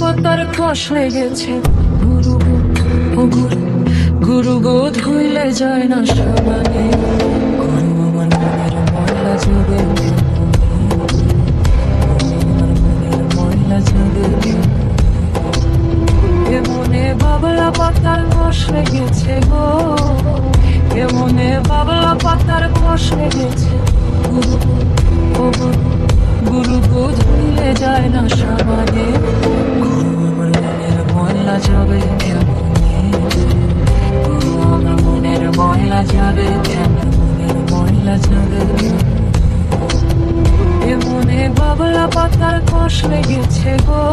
পাতার কষ লেগেছে গুরু গো, ও গুরু গুরু গো, ধুইলে যায় না সাবানে। গুরু আমার মনের ময়লা যাবে আমার মনের ময়লা যাবে। এ মনে বাবলা পাতার কষ লেগেছে গো, এ মনে বাবলা পাতার কষ লেগেছে গুরু গো, ও গুরু গুরু গো, ধুইলে যায় না সাবানে। গুরু আমার মনের ময়লা যাবে কেমনে, গুরু আমার মনের ময়লা যাবে কেমন, মনের ময়লা যাবে। এ মনে বাবলা পাতার কষ লেগেছে গো,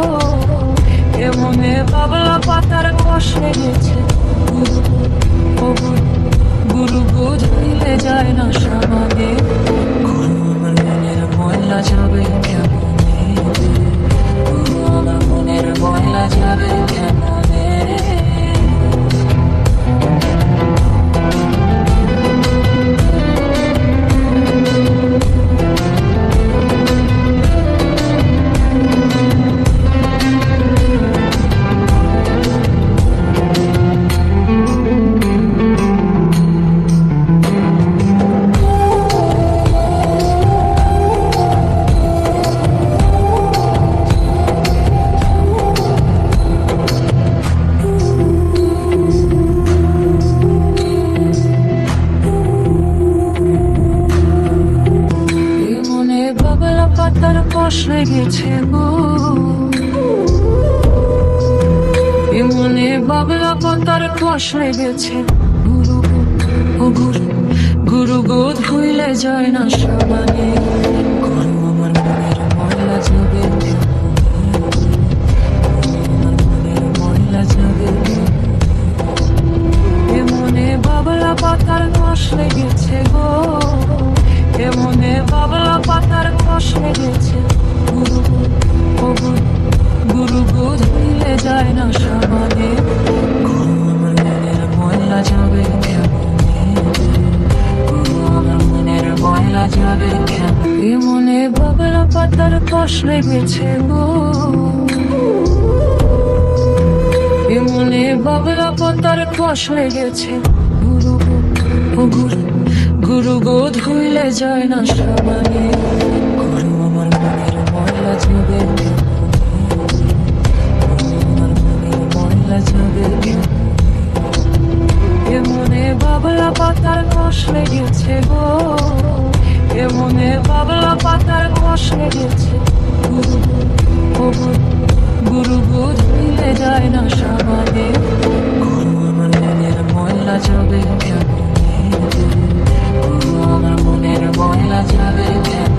এ মনে বাবলা পাতার কষ লেগেছে গুরু গো, ও গুরু গুরু গো, ধুইলে যায় না সাবানে। গুরু আমার মনের ময়লা যাবে কেমনে, গুরু আমার মনের ময়লা যাবে কেমনে। পাতার কষ লেগেছে গো, এ মনে বাবলা পাতার কষ লেগেছে গুরু গো, ও গুরু গুরু গো, ধুইলে যায় না সাবানে। গুরু আমার মনের ময়লা যাবে আমার মনের ময়লা যাবে। এ মনে বাবলা পাতার কষ লেগেছে গো, এ মনে বাবলা পাতার কষ লেগেছে গুরু গো, ও গুরু গুরু গো, ধুইলে যায় না সাবানে। গুরু আমার মনের ময়লা যাবে কেমনে, গুরু আমার মনের ময়লা যাবে কেমন। এ মনে বাবলা পাতার কষ লেগেছে গো, এ মনে বাবলা পাতার কষ লেগেছে গুরু গো, ও গুরু গুরু গো, ধুইলে যায় না সাবানে। গুরু আমার মনের ময়লা যাবে আমার মনের ময়লা যাবে। এ মনে বাবলা পাতার কষ লেগেছে গো, এ মনে বাবলা পাতার কষ লেগেছে গুরু গো, ও গুরু গুরু গো, ধুইলে যায় না সাবানে। গুরু আমার মনের ময়লা যাবে কেমনে, গুরু আমার মনের ময়লা যাবে কেমন।